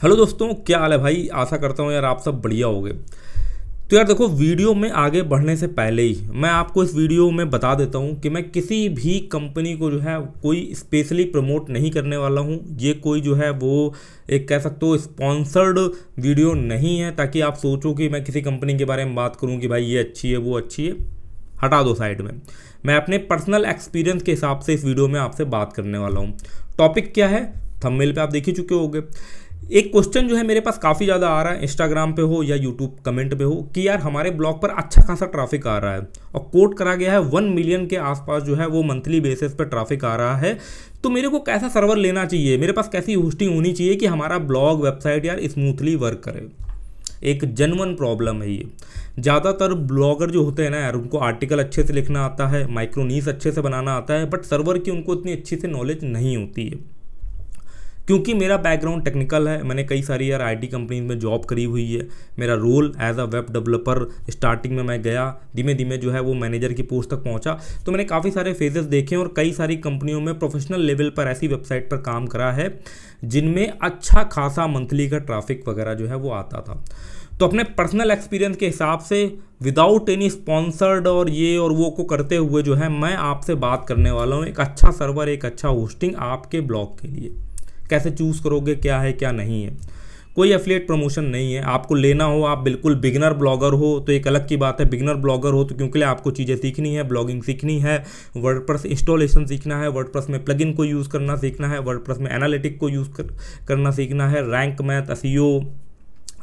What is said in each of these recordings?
Hello दोस्तों, क्या हाल है भाई। आशा करता हूँ यार आप सब बढ़िया होंगे। तो यार देखो, वीडियो में आगे बढ़ने से पहले ही मैं आपको इस वीडियो में बता देता हूँ कि मैं किसी भी कंपनी को जो है कोई स्पेशली प्रमोट नहीं करने वाला हूँ। ये कोई जो है वो एक कह सकते हो स्पॉन्सर्ड वीडियो नहीं है, ताकि आप सोचो कि मैं किसी कंपनी के बारे में बात करूँ कि भाई ये अच्छी है वो अच्छी है। हटा दो साइड में। मैं अपने पर्सनल एक्सपीरियंस के हिसाब से इस वीडियो में आपसे बात करने वाला हूँ। टॉपिक क्या है, थंबनेल पे आप देख ही चुके होंगे। एक क्वेश्चन जो है मेरे पास काफ़ी ज़्यादा आ रहा है, इंस्टाग्राम पे हो या यूट्यूब कमेंट पे हो, कि यार हमारे ब्लॉग पर अच्छा खासा ट्रैफिक आ रहा है और कोट करा गया है 1 मिलियन के आसपास जो है वो मंथली बेसिस पे ट्रैफिक आ रहा है। तो मेरे को कैसा सर्वर लेना चाहिए, मेरे पास कैसी होस्टिंग होनी चाहिए कि हमारा ब्लॉग वेबसाइट यार स्मूथली वर्क करे। एक जेन्युइन प्रॉब्लम है ये। ज़्यादातर ब्लॉगर जो होते हैं ना यार, उनको आर्टिकल अच्छे से लिखना आता है, माइक्रो नीश अच्छे से बनाना आता है, बट सर्वर की उनको इतनी अच्छी से नॉलेज नहीं होती है। क्योंकि मेरा बैकग्राउंड टेक्निकल है, मैंने कई सारी यार आईटी कंपनीज में जॉब करी हुई है। मेरा role as a web developer starting में मैं गया, धीमे धीमे जो है वो मैनेजर की पोस्ट तक पहुंचा। तो मैंने काफ़ी सारे फेजेस देखे और कई सारी कंपनियों में प्रोफेशनल लेवल पर ऐसी वेबसाइट पर काम करा है जिनमें अच्छा खासा मंथली का ट्रैफिक वगैरह जो है वो आता था। तो अपने पर्सनल एक्सपीरियंस के हिसाब से विदाउट एनी स्पॉन्सर्ड और ये और वो को करते हुए जो है मैं आपसे बात करने वाला हूँ एक अच्छा सर्वर, एक अच्छा होस्टिंग आपके ब्लॉग के लिए। कैसे चूज़ करोगे, क्या है क्या नहीं है। कोई एफिलिएट प्रमोशन नहीं है। आपको लेना हो, आप बिल्कुल बिगिनर ब्लॉगर हो तो एक अलग की बात है। बिगिनर ब्लॉगर हो तो क्योंकि आपको चीज़ें सीखनी है, ब्लॉगिंग सीखनी है, वर्डप्रेस इंस्टॉलेशन सीखना है, वर्डप्रेस में प्लगइन को यूज़ करना सीखना है, वर्डप्रेस में एनालिटिक को यूज़ करना सीखना है, रैंक मैथ, एसईओ,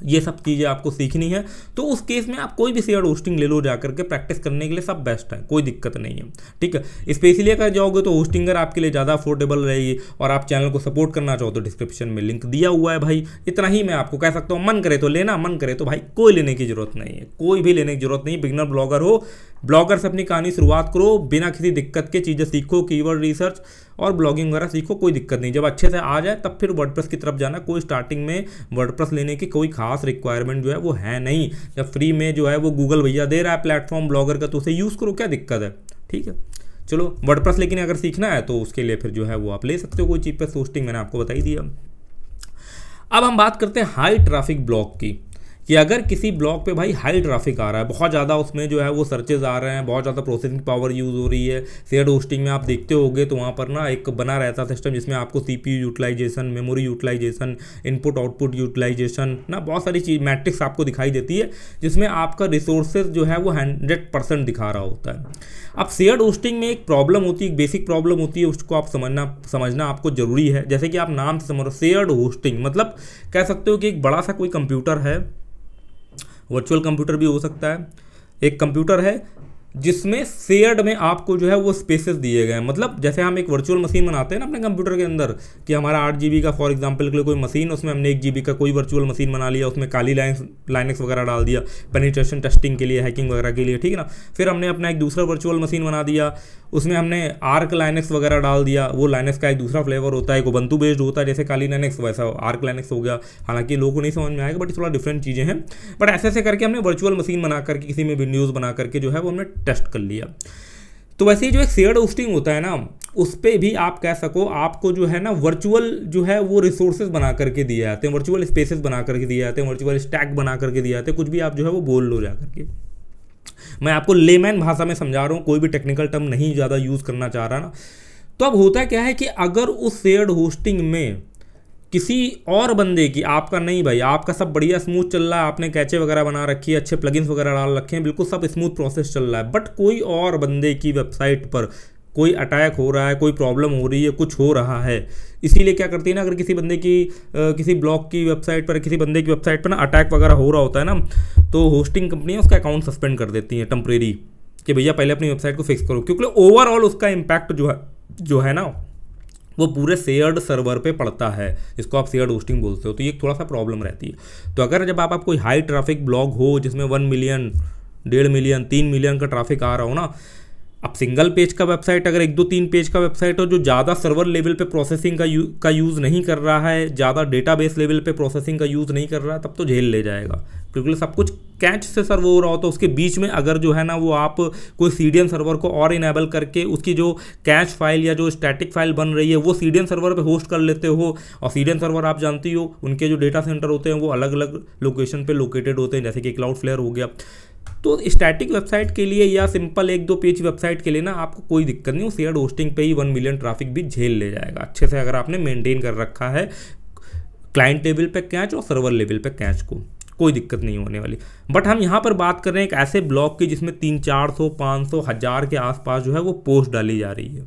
ये सब चीज़ें आपको सीखनी है। तो उस केस में आप कोई भी शेयर्ड होस्टिंग ले लो जाकर के, प्रैक्टिस करने के लिए सब बेस्ट है, कोई दिक्कत नहीं है। ठीक है, स्पेशली अगर जाओगे तो होस्टिंगर आपके लिए ज़्यादा अफोर्डेबल रहेगी। और आप चैनल को सपोर्ट करना चाहो तो डिस्क्रिप्शन में लिंक दिया हुआ है भाई। इतना ही मैं आपको कह सकता हूँ, मन करे तो लेना, मन करे तो भाई कोई लेने की जरूरत नहीं है, कोई भी लेने की जरूरत नहीं। बिगिनर ब्लॉगर हो, ब्लॉगर से अपनी कहानी शुरुआत करो, बिना किसी दिक्कत के चीज़ें सीखो, कीवर्ड रिसर्च और ब्लॉगिंग वगैरह सीखो, कोई दिक्कत नहीं। जब अच्छे से आ जाए तब फिर वर्डप्रेस की तरफ जाना। कोई स्टार्टिंग में वर्डप्रेस लेने की कोई खास रिक्वायरमेंट जो है वो है नहीं। जब फ्री में जो है वो गूगल भैया दे रहा है प्लेटफॉर्म ब्लॉगर का, तो उसे यूज़ करो, क्या दिक्कत है। ठीक है, चलो वर्डप्रेस लेकिन अगर सीखना है तो उसके लिए फिर जो है वो आप ले सकते हो कोई चीपेस्ट होस्टिंग, मैंने आपको बता ही दिया। अब हम बात करते हैं हाई ट्रैफिक ब्लॉग की, कि अगर किसी ब्लॉग पे भाई हाई ट्रैफिक आ रहा है, बहुत ज़्यादा उसमें जो है वो सर्चेज आ रहे हैं, बहुत ज़्यादा प्रोसेसिंग पावर यूज़ हो रही है। शेयर्ड होस्टिंग में आप देखते होगे तो वहाँ पर ना एक बना रहता सिस्टम जिसमें आपको CPU utilisation, memory utilisation, input output utilisation ना बहुत सारी चीज़ मैट्रिक्स आपको दिखाई देती है, जिसमें आपका रिसोर्सेज जो है वो 100% दिखा रहा होता है। अब शेयर्ड होस्टिंग में एक प्रॉब्लम होती है, एक बेसिक प्रॉब्लम होती है, उसको आप समझना आपको ज़रूरी है। जैसे कि आप नाम से समझ रहे हो, शेयर्ड होस्टिंग मतलब कह सकते हो कि एक बड़ा सा कोई कंप्यूटर है, वर्चुअल कंप्यूटर भी हो सकता है, एक कंप्यूटर है जिसमें शेयर्ड में आपको जो है वो स्पेसेस दिए गए हैं। मतलब जैसे हम एक वर्चुअल मशीन बनाते हैं ना अपने कंप्यूटर के अंदर, कि हमारा 8 GB का फॉर एग्जांपल के लिए कोई मशीन, उसमें हमने 1 GB का कोई वर्चुअल मशीन बना लिया, उसमें काली लाइनक्स वगैरह डाल दिया पेनिट्रेशन टेस्टिंग के लिए, हैकिंग वगैरह के लिए, ठीक है ना। फिर हमने अपना एक दूसरा वर्चुअल मशीन बना दिया, उसमें हमने आर्क लाइनक्स वगैरह डाल दिया। वो लाइनक्स का एक दूसरा फ्लेवर होता है, एक उबंटू बेस्ड होता है जैसे काली लाइनक्स, वैसा आर्क लाइनक्स हो गया। हालांकि लोगों को नहीं समझ में आएगा, बट थोड़ा डिफरेंट चीज़ें हैं। बट ऐसे ऐसे करके हमने वर्चुअल मशीन बना करके किसी में विंडोज़ बना करके जो है वो हमने टेस्ट कर लिया। तो वैसे ही जो एक शेयर्ड होस्टिंग होता है ना, उस पर भी आप कह सको आपको जो है ना वर्चुअल जो है वो रिसोर्सेज बना करके दिए जाते हैं, वर्चुअल स्पेसेस बना करके दिए जाते हैं, वर्चुअल स्टैक बना करके दिए जाते हैं। कुछ भी आप जो है वो बोल लो जा करके। मैं आपको लेमैन भाषा में समझा रहा हूँ, कोई भी टेक्निकल टर्म नहीं ज़्यादा यूज़ करना चाह रहा ना। तो अब होता क्या है कि अगर उस शेयर्ड होस्टिंग में किसी और बंदे की, आपका नहीं भाई, आपका सब बढ़िया स्मूथ चल रहा है, आपने कैचे वगैरह बना रखी है, अच्छे प्लगइन्स वगैरह डाल रखे हैं, बिल्कुल सब स्मूथ प्रोसेस चल रहा है, बट कोई और बंदे की वेबसाइट पर कोई अटैक हो रहा है, कोई प्रॉब्लम हो रही है, कुछ हो रहा है। इसीलिए क्या करती है ना, अगर किसी बंदे की किसी ब्लॉग की वेबसाइट पर, किसी बंदे की वेबसाइट पर ना अटैक वगैरह हो रहा होता है ना, तो होस्टिंग कंपनियाँ उसका अकाउंट सस्पेंड कर देती हैं टेम्परेरी, कि भैया पहले अपनी वेबसाइट को फिक्स करो। क्योंकि ओवरऑल उसका इम्पैक्ट जो है ना वो पूरे शेयर्ड सर्वर पे पड़ता है, जिसको आप शेयर्ड होस्टिंग बोलते हो। तो ये थोड़ा सा प्रॉब्लम रहती है। तो अगर जब आप कोई हाई ट्रैफिक ब्लॉग हो जिसमें 1 मिलियन, 1.5 मिलियन, 3 मिलियन का ट्रैफिक आ रहा हो ना, अब सिंगल पेज का वेबसाइट अगर 1-2-3 पेज का वेबसाइट हो जो ज़्यादा सर्वर लेवल पे प्रोसेसिंग का यूज़ नहीं कर रहा है, ज़्यादा डेटाबेस लेवल पे प्रोसेसिंग का यूज़ नहीं कर रहा है, तब तो झेल ले जाएगा, क्योंकि सब कुछ कैच से सर्व हो रहा हो। तो उसके बीच में अगर जो है ना वो आप कोई CDN सर्वर को और इनेबल करके उसकी जो कैच फाइल या जो स्टैटिक फाइल बन रही है वो CDN सर्वर पे होस्ट कर लेते हो, और CDN सर्वर आप जानती हो उनके जो डेटा सेंटर होते हैं वो अलग अलग लोकेशन पे लोकेटेड होते हैं, जैसे कि क्लाउडफ्लेयर हो गया। तो स्टैटिक वेबसाइट के लिए या सिंपल 1-2 पेज वेबसाइट के लिए ना आपको कोई दिक्कत नहीं हो, शेयर्ड होस्टिंग पे ही 1 मिलियन ट्रैफिक भी झेल ले जाएगा अच्छे से, अगर आपने मेंटेन कर रखा है क्लाइंट लेवल पे कैच और सर्वर लेवल पे कैच को, कोई दिक्कत नहीं होने वाली। बट हम यहाँ पर बात कर रहे हैं एक ऐसे ब्लॉग की जिसमें 300-400 500 1000 के आसपास जो है वो पोस्ट डाली जा रही है,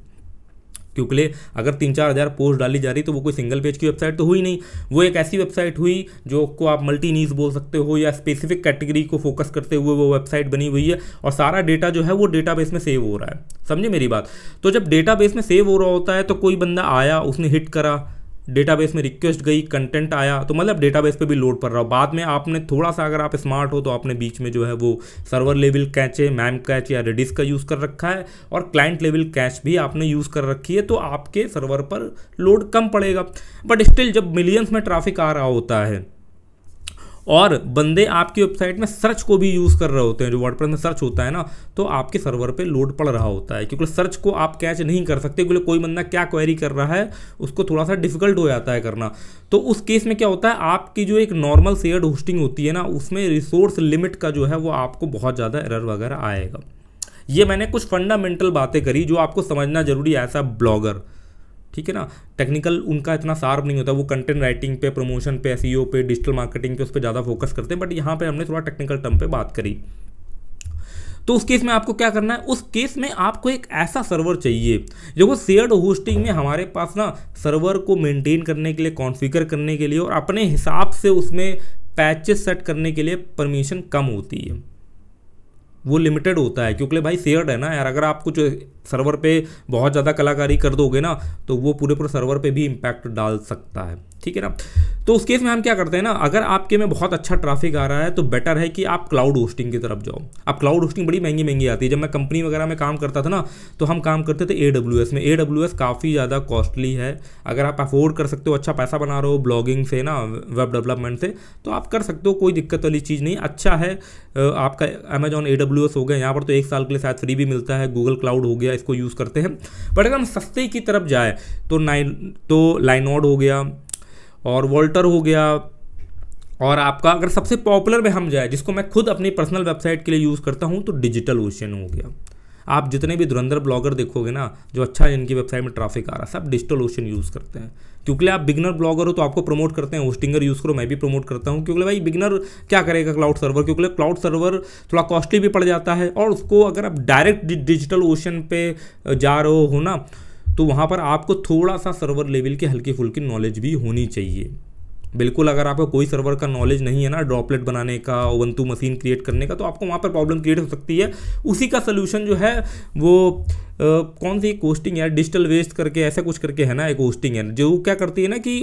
क्योंकि अगर 3-4 हज़ार पोस्ट डाली जा रही तो वो कोई सिंगल पेज की वेबसाइट तो हुई नहीं, वो एक ऐसी वेबसाइट हुई जो को आप मल्टी नीश बोल सकते हो या स्पेसिफिक कैटेगरी को फोकस करते हुए वो वेबसाइट बनी हुई है, और सारा डेटा जो है वो डेटाबेस में सेव हो रहा है। समझे मेरी बात? तो जब डेटाबेस में सेव हो रहा होता है तो कोई बंदा आया, उसने हिट करा, डेटाबेस में रिक्वेस्ट गई, कंटेंट आया, तो मतलब डेटाबेस पे भी लोड पड़ रहा हो। बाद में आपने थोड़ा सा अगर आप स्मार्ट हो तो आपने बीच में जो है वो सर्वर लेवल कैच है, मैम कैच या रेडिस का यूज़ कर रखा है, और क्लाइंट लेवल कैच भी आपने यूज़ कर रखी है, तो आपके सर्वर पर लोड कम पड़ेगा। बट स्टिल जब मिलियंस में ट्रैफिक आ रहा होता है और बंदे आपकी वेबसाइट में सर्च को भी यूज़ कर रहे होते हैं, जो वर्डप्रेस में सर्च होता है ना, तो आपके सर्वर पे लोड पड़ रहा होता है, क्योंकि सर्च को आप कैच नहीं कर सकते, क्योंकि कोई बंदा क्या क्वेरी कर रहा है उसको थोड़ा सा डिफिकल्ट हो जाता है करना। तो उस केस में क्या होता है, आपकी जो एक नॉर्मल शेयर्ड होस्टिंग होती है ना, उसमें रिसोर्स लिमिट का जो है वो आपको बहुत ज़्यादा एरर वगैरह आएगा। ये मैंने कुछ फंडामेंटल बातें करी जो आपको समझना जरूरी है एज अ ब्लॉगर, ठीक है ना। टेक्निकल उनका इतना शार्प नहीं होता, वो कंटेंट राइटिंग पे, प्रमोशन पे, SEO पे, डिजिटल मार्केटिंग पे उस पर ज़्यादा फोकस करते हैं, बट यहाँ पे हमने थोड़ा टेक्निकल टर्म पे बात करी। तो उस केस में आपको क्या करना है, उस केस में आपको एक ऐसा सर्वर चाहिए जो वो शेयर्ड होस्टिंग में हमारे पास ना सर्वर को मेंटेन करने के लिए, कॉन्फ़िगर करने के लिए और अपने हिसाब से उसमें पैचेस सेट करने के लिए परमिशन कम होती है, वो लिमिटेड होता है, क्योंकि भाई शेयर्ड है ना यार। अगर आप कुछ सर्वर पे बहुत ज़्यादा कलाकारी कर दोगे ना तो वो पूरे सर्वर पे भी इम्पैक्ट डाल सकता है, ठीक है ना। तो उस केस में हम क्या करते हैं ना, अगर आपके में बहुत अच्छा ट्रैफिक आ रहा है तो बेटर है कि आप क्लाउड होस्टिंग की तरफ जाओ। अब क्लाउड होस्टिंग बड़ी महंगी महंगी आती है। जब मैं कंपनी वगैरह में काम करता था ना तो हम काम करते थे AWS में। AWS काफ़ी ज़्यादा कॉस्टली है, अगर आप अफोर्ड कर सकते हो, अच्छा पैसा बना रहे हो ब्लॉगिंग से ना, वेब डेवलपमेंट से, तो आप कर सकते हो, कोई दिक्कत वाली चीज़ नहीं। अच्छा है आपका अमेजॉन AWS हो गया, यहाँ पर तो 1 साल के लिए शायद फ्री भी मिलता है, गूगल क्लाउड हो गया, इसको यूज़ करते हैं। बट अगर हम सस्ते की तरफ जाए तो लाइनोड हो गया और वोल्टर हो गया, और आपका अगर सबसे पॉपुलर में हम जाए, जिसको मैं खुद अपनी पर्सनल वेबसाइट के लिए यूज़ करता हूँ, तो डिजिटल ओशन हो गया। आप जितने भी धुरंधर ब्लॉगर देखोगे ना, जो अच्छा जिनकी वेबसाइट में ट्रैफिक आ रहा है, सब डिजिटल ओशन यूज़ करते हैं। क्योंकि आप बिगनर ब्लॉगर हो तो आपको प्रमोट करते हैं होस्टिंगर यूज़ करो, मैं भी प्रमोट करता हूँ, क्योंकि भाई बिगनर क्या करेगा क्लाउड सर्वर, क्योंकि क्लाउड सर्वर थोड़ा कॉस्टली भी पड़ जाता है, और उसको अगर आप डायरेक्ट डिजिटल ओशन पे जा रहे हो ना, तो वहाँ पर आपको थोड़ा सा सर्वर लेवल की हल्की फुल्की नॉलेज भी होनी चाहिए। बिल्कुल अगर आपको कोई सर्वर का नॉलेज नहीं है ना, ड्रॉपलेट बनाने का, उबंटू मशीन क्रिएट करने का, तो आपको वहाँ पर प्रॉब्लम क्रिएट हो सकती है। उसी का सोल्यूशन जो है वो कौन सी एक होस्टिंग है, डिजिटल वेस्ट करके ऐसा कुछ करके है ना, एक होस्टिंग है जो क्या करती है ना कि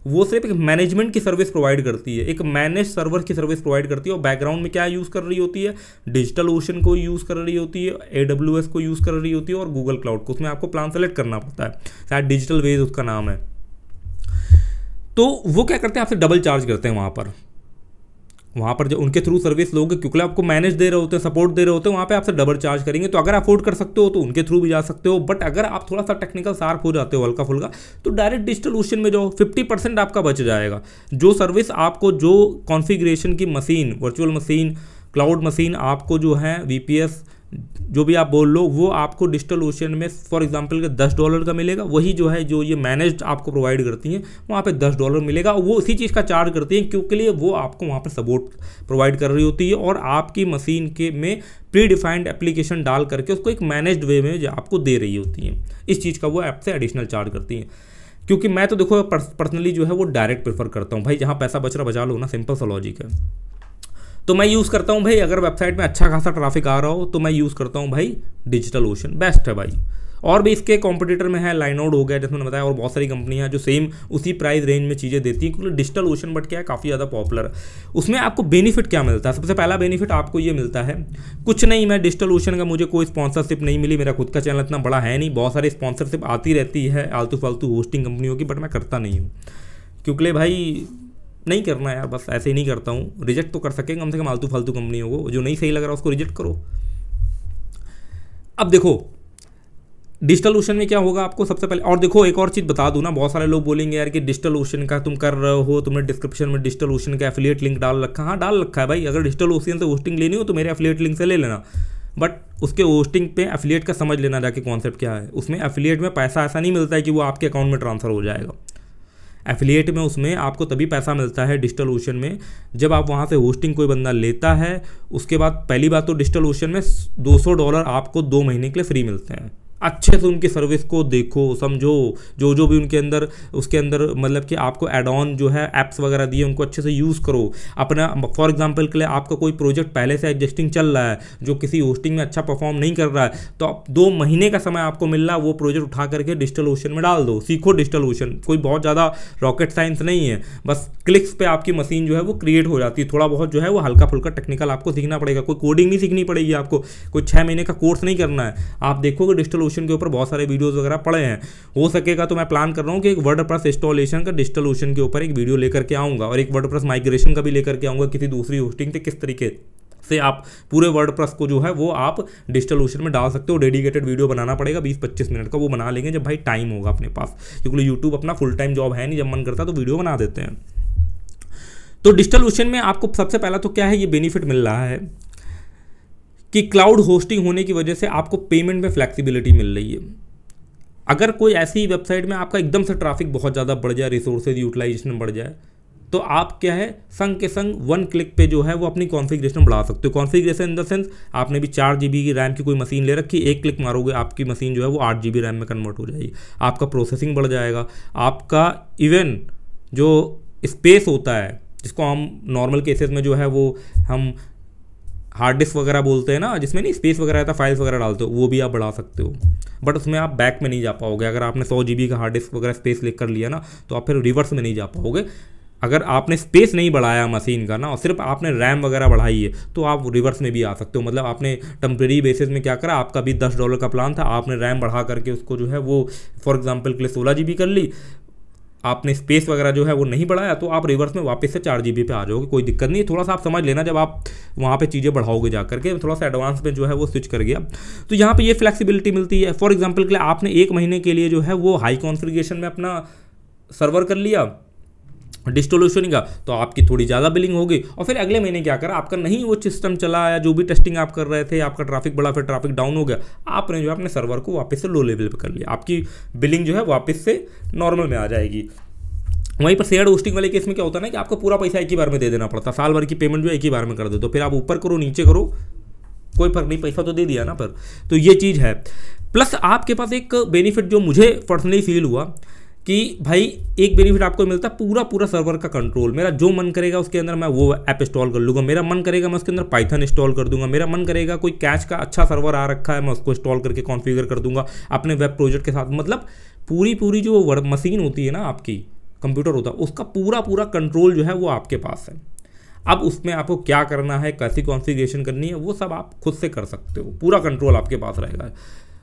वो सिर्फ एक मैनेजमेंट की सर्विस प्रोवाइड करती है, एक मैनेज सर्वर की सर्विस प्रोवाइड करती है, और बैकग्राउंड में क्या यूज़ कर रही होती है, डिजिटल ओशन को यूज़ कर रही होती है, AWS को यूज़ कर रही होती है, और गूगल क्लाउड को। उसमें आपको प्लान सेलेक्ट करना पड़ता है, शायद डिजिटल वेज उसका नाम है। तो वो क्या करते हैं, आपसे डबल चार्ज करते हैं वहाँ पर जो उनके थ्रू सर्विस लोगे, क्योंकि आपको मैनेज दे रहे होते हैं, सपोर्ट दे रहे होते हैं, वहाँ पे आपसे डबल चार्ज करेंगे। तो अगर अफोर्ड कर सकते हो तो उनके थ्रू भी जा सकते हो, बट अगर आप थोड़ा सा टेक्निकल शार्प हो जाते हो हल्का फुल्का, तो डायरेक्ट डिजिटल ओशन में जाओ, 50% आपका बच जाएगा। जो सर्विस आपको, जो कॉन्फ़िगरेशन की machine, virtual machine, cloud machine आपको जो है VPS जो भी आप बोल लो, वो आपको डिजिटल ओशन में फॉर एग्जांपल के $10 का मिलेगा। वही जो है जो ये मैनेज्ड आपको प्रोवाइड करती हैं, वहाँ पे $10 मिलेगा। वो उसी चीज़ का चार्ज करती हैं, क्योंकि लिए वो आपको वहाँ पर सपोर्ट प्रोवाइड कर रही होती है, और आपकी मशीन के में प्री डिफाइंड एप्लीकेशन डाल करके उसको एक मैनेज्ड वे में आपको दे रही होती हैं। इस चीज़ का वो ऐप से एडिशनल चार्ज करती हैं। क्योंकि मैं तो देखो पर्सनली जो है वो डायरेक्ट प्रेफर करता हूँ भाई, जहाँ पैसा बच रहा बचा लो ना, सिंपल सा लॉजिक है। तो मैं यूज़ करता हूँ भाई, अगर वेबसाइट में अच्छा खासा ट्रैफिक आ रहा हो तो मैं यूज़ करता हूँ भाई डिजिटल ओशन, बेस्ट है भाई। और भी इसके कॉम्पिटिटर में है, लाइनोड हो गया जैसे मैंने बताया, और बहुत सारी कंपनियां हैं जो सेम उसी प्राइस रेंज में चीज़ें देती हैं, क्योंकि डिजिटल ओशन बट क्या है, काफ़ी ज़्यादा पॉपुलर है। उसमें आपको बेनिफिट क्या मिलता है? सबसे पहला बेनिफिट आपको ये मिलता है, कुछ नहीं, मैं डिजिटल ओशन का मुझे कोई स्पॉन्सरशिप नहीं मिली, मेरा खुद का चैनल इतना बड़ा है नहीं, बहुत सारी स्पॉन्सरशिप आती रहती है आलतू फालतू होस्टिंग कंपनियों की, बट मैं करता नहीं हूँ, क्योंकि भाई नहीं करना यार, बस ऐसे ही नहीं करता हूँ। रिजेक्ट तो कर सकेंगे कम से कम आलतू फालतू कंपनियों को, जो नहीं सही लग रहा उसको रिजेक्ट करो। अब देखो डिजिटल ओशन में क्या होगा आपको सबसे पहले, और देखो एक और चीज़ बता दूं ना, बहुत सारे लोग बोलेंगे यार कि डिजिटल ओशन का तुम कर रहे हो, तुमने डिस्क्रिप्शन में डिजिटल ओशन का एफिलिएट लिंक डाल रखा है। हाँ डाल रखा है भाई, अगर डिजिटल ओशन से होस्टिंग लेनी हो तो मेरे एफिलिएट लिंक से ले लेना, बट उसके होस्टिंग पे एफिलिएट का समझ लेना जाके कॉन्सेप्ट क्या है। उसमें एफिलिएट में पैसा ऐसा नहीं मिलता है कि वो आपके अकाउंट में ट्रांसफर हो जाएगा। एफिलिएट में उसमें आपको तभी पैसा मिलता है डिजिटल ओशन में जब आप वहाँ से होस्टिंग कोई बंदा लेता है। उसके बाद पहली बात तो डिजिटल ओशन में $200 आपको 2 महीने के लिए फ्री मिलते हैं। अच्छे से उनकी सर्विस को देखो, समझो, जो भी उनके अंदर उसके अंदर मतलब कि आपको एड ऑन जो है ऐप्स वगैरह दिए उनको अच्छे से यूज़ करो अपना। फॉर एग्जांपल के लिए आपका कोई प्रोजेक्ट पहले से एग्जिस्टिंग चल रहा है जो किसी होस्टिंग में अच्छा परफॉर्म नहीं कर रहा है, तो आप 2 महीने का समय आपको मिल रहा है, वो प्रोजेक्ट उठा करके डिजिटल ओशन में डाल दो, सीखो डिजिटल ओशन। कोई बहुत ज़्यादा रॉकेट साइंस नहीं है, बस क्लिक्स पे आपकी मशीन जो है वो क्रिएट हो जाती है। थोड़ा बहुत जो है वो हल्का फुल्का टेक्निकल आपको सीखना पड़ेगा, कोई कोडिंग नहीं सीखनी पड़ेगी आपको, कोई 6 महीने का कोर्स नहीं करना है। आप देखोगे डिजिटल ओशन के ऊपर बहुत सारे वीडियोस वगैरह पड़े हैं, हो सकेगा तो मैं प्लान कर रहा हूँ कि एक वर्डप्रेस इंस्टॉलेशन का डिजिटल ओशन के ऊपर एक वीडियो लेकर के आऊँगा, और एक वर्डप्रेस माइग्रेशन का भी लेकर के आऊँगा किसी दूसरी होस्टिंग से, किस तरीके से आप पूरे वर्डप्रेस को जो है वो आप डिजिटल ओशन में डाल सकते हो। डेडिकेटेड वीडियो बनाना पड़ेगा 20-25 मिनट का, वो बना लेंगे जब भाई टाइम होगा अपने पास, क्योंकि यूट्यूब अपना फुल टाइम जॉब है नहीं, जब मन करता तो वीडियो बना देते हैं। तो डिजिटल ओशन में आपको सबसे पहला तो क्या है, ये बेनिफिट मिल रहा है कि क्लाउड होस्टिंग होने की वजह से आपको पेमेंट में फ्लेक्सिबिलिटी मिल रही है। अगर कोई ऐसी वेबसाइट में आपका एकदम से ट्रैफिक बहुत ज़्यादा बढ़ जाए, रिसोर्सेज यूटिलाइजेशन बढ़ जाए, तो आप क्या है संग के संग 1 क्लिक पे जो है वो अपनी कॉन्फ़िगरेशन बढ़ा सकते हो। कॉन्फ़िगरेशन इन द सेंस, आपने भी 4 GB की रैम की कोई मशीन ले रखी, 1 क्लिक मारोगे आपकी मशीन जो है वो 8 GB रैम में कन्वर्ट हो जाएगी, आपका प्रोसेसिंग बढ़ जाएगा, आपका इवन जो स्पेस होता है जिसको हम नॉर्मल केसेस में जो है वो हम हार्ड डिस्क वगैरह बोलते हैं ना, जिसमें नहीं स्पेस वगैरह रहता, फाइल्स वगैरह डालते हो, वो भी आप बढ़ा सकते हो, बट उसमें आप बैक में नहीं जा पाओगे। अगर आपने 100 GB का हार्ड डिस्क वगैरह स्पेस लेकर लिया ना, तो आप फिर रिवर्स में नहीं जा पाओगे। अगर आपने स्पेस नहीं बढ़ाया मशीन का ना, और सिर्फ आपने रैम वगैरह बढ़ाई है, तो आप रिवर्स में भी आ सकते हो। मतलब आपने टेम्प्रेरी बेसिस में क्या करा, आपका भी $10 का प्लान था, आपने रैम बढ़ा करके उसको जो है वो फॉर एग्जांपल के लिए 16 GB कर ली, आपने स्पेस वगैरह जो है वो नहीं बढ़ाया, तो आप रिवर्स में वापस से 4 GB पे आ जाओगे, कोई दिक्कत नहीं है। थोड़ा सा आप समझ लेना जब आप वहाँ पे चीज़ें बढ़ाओगे जा करके, थोड़ा सा एडवांस में जो है वो स्विच कर गया, तो यहाँ पे ये फ्लेक्सिबिलिटी मिलती है। फॉर एग्जांपल के लिए आपने 1 महीने के लिए जो है वो हाई कॉन्फ़िगरेशन में अपना सर्वर कर लिया डिजिटल ओशन का, तो आपकी थोड़ी ज़्यादा बिलिंग होगी, और फिर अगले महीने क्या करा, आपका नहीं वो सिस्टम चला या जो भी टेस्टिंग आप कर रहे थे, आपका ट्रैफिक बढ़ा, फिर ट्रैफिक डाउन हो गया, आपने जो है अपने सर्वर को वापस से लो लेवल पे कर लिया, आपकी बिलिंग जो है वापस से नॉर्मल में आ जाएगी। वहीं पर शेयर होस्टिंग वाले केस में क्या होता है ना कि आपको पूरा पैसा एक ही बार में दे देना पड़ता, साल भर की पेमेंट जो एक ही बार में कर दे, तो फिर आप ऊपर करो नीचे करो कोई फर्क नहीं, पैसा तो दे दिया ना पर। तो ये चीज़ है। प्लस आपके पास एक बेनिफिट जो मुझे पर्सनली फील हुआ कि भाई एक बेनिफिट आपको मिलता है पूरा सर्वर का कंट्रोल। मेरा जो मन करेगा उसके अंदर मैं वो ऐप इंस्टॉल कर लूँगा, मेरा मन करेगा मैं उसके अंदर पाइथन इंस्टॉल कर दूंगा, मेरा मन करेगा कोई कैच का अच्छा सर्वर आ रखा है मैं उसको इंस्टॉल करके कॉन्फ़िगर कर दूंगा अपने वेब प्रोजेक्ट के साथ। मतलब पूरी जो मशीन होती है ना आपकी, कंप्यूटर होता है, उसका पूरा कंट्रोल जो है वो आपके पास है। अब उसमें आपको क्या करना है, कैसी कॉन्फ़िगरेशन करनी है, वो सब आप खुद से कर सकते हो, पूरा कंट्रोल आपके पास रहेगा।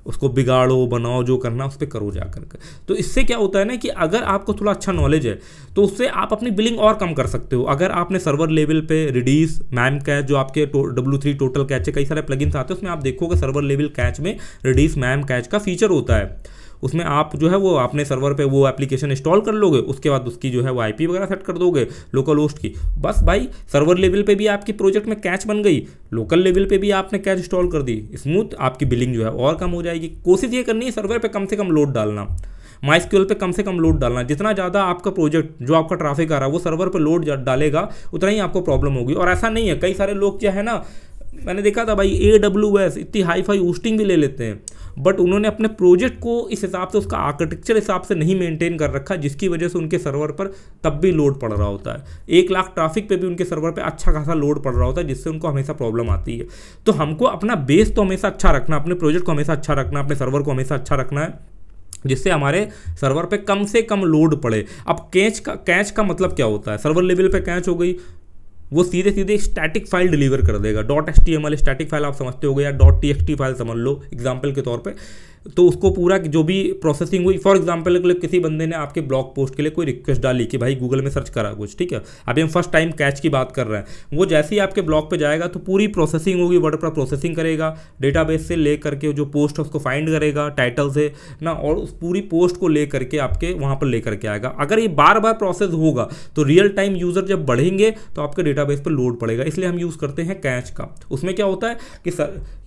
उसको बिगाड़ो बनाओ जो करना उस पर करो जा करके। तो इससे क्या होता है ना कि अगर आपको थोड़ा अच्छा नॉलेज है तो उससे आप अपनी बिलिंग और कम कर सकते हो। अगर आपने सर्वर लेवल पे रिडीस मैम कैच जो आपके W3 टोटल कैच है, कई सारे प्लगइन्स आते हैं, उसमें आप देखोगे सर्वर लेवल कैच में रिडीस मैम कैच का फीचर होता है। उसमें आप जो है वो अपने सर्वर पे वो एप्लीकेशन इंस्टॉल कर लोगे, उसके बाद उसकी जो है वो IP वगैरह सेट कर दोगे लोकल होस्ट की, बस भाई सर्वर लेवल पे भी आपकी प्रोजेक्ट में कैच बन गई, लोकल लेवल पे भी आपने कैच इंस्टॉल कर दी, स्मूथ आपकी बिलिंग जो है और कम हो जाएगी। कोशिश ये करनी है सर्वर पे कम से कम लोड डालना, MySQL पे कम से कम लोड डालना। जितना ज़्यादा आपका प्रोजेक्ट जो आपका ट्रैफिक आ रहा है वो सर्वर पर लोड डालेगा उतना ही आपको प्रॉब्लम होगी। और ऐसा नहीं है, कई सारे लोग क्या है ना, मैंने देखा था भाई AWS इतनी हाई फाई होस्टिंग भी ले लेते हैं, बट उन्होंने अपने प्रोजेक्ट को इस हिसाब से, उसका आर्किटेक्चर हिसाब से नहीं मेंटेन कर रखा, जिसकी वजह से उनके सर्वर पर तब भी लोड पड़ रहा होता है। 1 लाख ट्रैफिक पे भी उनके सर्वर पे अच्छा खासा लोड पड़ रहा होता है, जिससे उनको हमेशा प्रॉब्लम आती है। तो हमको अपना बेस तो हमेशा अच्छा रखना, अपने प्रोजेक्ट को हमेशा अच्छा रखना, अपने सर्वर को हमेशा अच्छा रखना है, जिससे हमारे सर्वर पे कम से कम लोड पड़े। अब कैच का मतलब क्या होता है? सर्वर लेवल पे कैच हो गई, वो सीधे सीधे स्टैटिक फाइल डिलीवर कर देगा। .html स्टैटिक फाइल आप समझते हो या .txt फाइल समझ लो एग्जांपल के तौर पे। तो उसको पूरा जो भी प्रोसेसिंग हुई, फॉर एग्जांपल किसी बंदे ने आपके ब्लॉग पोस्ट के लिए कोई रिक्वेस्ट डाली कि भाई गूगल में सर्च करा कुछ, ठीक है, अभी हम फर्स्ट टाइम कैच की बात कर रहे हैं। वो जैसे ही आपके ब्लॉग पे जाएगा तो पूरी प्रोसेसिंग होगी, वर्डप्रेस प्रोसेसिंग करेगा, डेटाबेस से ले करके जो पोस्ट है उसको फाइंड करेगा टाइटल से ना, और उस पूरी पोस्ट को ले करके आपके वहाँ पर ले करके आएगा। अगर ये बार बार प्रोसेस होगा तो रियल टाइम यूज़र जब बढ़ेंगे तो आपके डेटाबेस पर लोड पड़ेगा, इसलिए हम यूज़ करते हैं कैच का। उसमें क्या होता है कि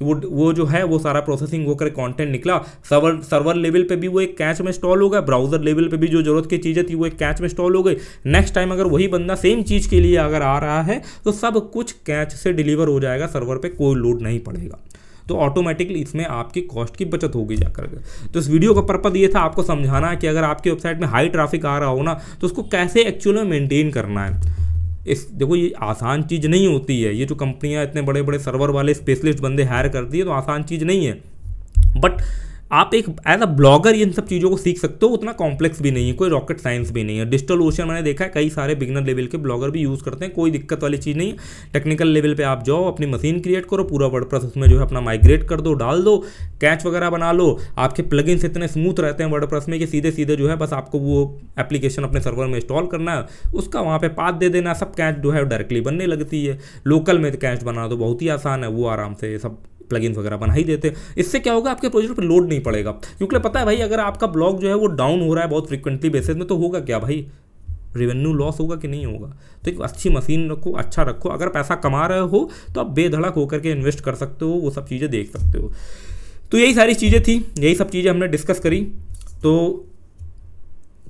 वो जो है वो सारा प्रोसेसिंग होकर कंटेंट निकला, सर्वर लेवल पे भी वो एक कैच में इंस्टॉल हो गया, ब्राउजर लेवल पे भी जो जरूरत की चीज़ें थी वो एक कैच में इंस्टॉल हो गई। नेक्स्ट टाइम अगर वही बंदा सेम चीज़ के लिए अगर आ रहा है तो सब कुछ कैच से डिलीवर हो जाएगा, सर्वर पे कोई लोड नहीं पड़ेगा। तो ऑटोमेटिकली इसमें आपकी कॉस्ट की बचत होगी जाकर के। तो इस वीडियो का पर्पस ये था आपको समझाना कि अगर आपकी वेबसाइट में हाई ट्रैफिक आ रहा हो ना तो उसको कैसे एक्चुअल में मेंटेन करना है। देखो ये आसान चीज़ नहीं होती है, ये जो कंपनियां इतने बड़े बड़े सर्वर वाले स्पेशलिस्ट बंदे हायर करती है तो आसान चीज़ नहीं है। बट आप एक एज अ ब्लॉगर इन सब चीज़ों को सीख सकते हो, उतना कॉम्प्लेक्स भी नहीं है, कोई रॉकेट साइंस भी नहीं है। डिजिटल ओशन मैंने देखा है कई सारे बिगनर लेवल के ब्लॉगर भी यूज़ करते हैं, कोई दिक्कत वाली चीज़ नहीं है। टेक्निकल लेवल पे आप जाओ, अपनी मशीन क्रिएट करो, पूरा वर्डप्रेस उसमें जो है अपना माइग्रेट कर दो, डाल दो, कैच वगैरह बना लो। आपके प्लगइन्स इतने स्मूथ रहते हैं वर्डप्रेस में कि सीधे सीधे जो है बस आपको वो एप्लीकेशन अपने सर्वर में इंस्टॉल करना है, उसका वहाँ पे पाथ दे देना, सब कैच जो है डायरेक्टली बनने लगती है। लोकल में कैच बना दो, बहुत ही आसान है, वो आराम से सब प्लगइन्स वगैरह बना ही देते हैं। इससे क्या होगा, आपके प्रोजेक्ट पर लोड नहीं पड़ेगा। क्योंकि पता है भाई, अगर आपका ब्लॉग जो है वो डाउन हो रहा है बहुत फ्रिक्वेंटली बेसिस में, तो होगा क्या भाई, रेवेन्यू लॉस होगा कि नहीं होगा। तो एक अच्छी मशीन रखो, अच्छा रखो। अगर पैसा कमा रहे हो तो आप बेधड़क होकर के इन्वेस्ट कर सकते हो, वो सब चीज़ें देख सकते हो। तो यही सारी चीज़ें थी, यही सब चीज़ें हमने डिस्कस करी। तो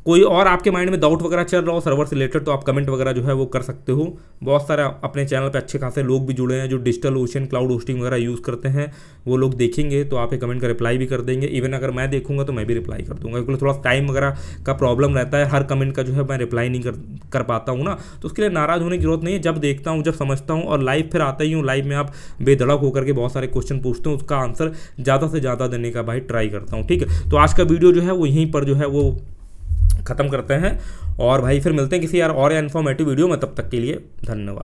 कोई और आपके माइंड में डाउट वगैरह चल रहा हो सर्वर से रिलेटेड तो आप कमेंट वगैरह जो है वो कर सकते हो। बहुत सारे अपने चैनल पे अच्छे खासे लोग भी जुड़े हैं जो डिजिटल ओशन क्लाउड होस्टिंग वगैरह यूज़ करते हैं, वो लोग देखेंगे तो आप कमेंट का रिप्लाई भी कर देंगे। इवन अगर मैं देखूंगा तो मैं भी रिप्लाई कर दूंगा, क्योंकि थोड़ा टाइम वगैरह का प्रॉब्लम रहता है, हर कमेंट का जो है मैं रिप्लाई नहीं कर पाता हूँ ना, तो उसके लिए नाराज़ होने की जरूरत नहीं है। जब देखता हूँ, जब समझता हूँ और लाइव फिर आता ही हूँ, लाइव में आप बेधड़क होकर के बहुत सारे क्वेश्चन पूछते हो, उसका आंसर ज़्यादा से ज़्यादा देने का भाई ट्राई करता हूँ। ठीक है, तो आज का वीडियो जो है वो यहीं पर जो है वो ख़त्म करते हैं, और भाई फिर मिलते हैं किसी यार और इन्फॉर्मेटिव वीडियो में। तब तक के लिए धन्यवाद।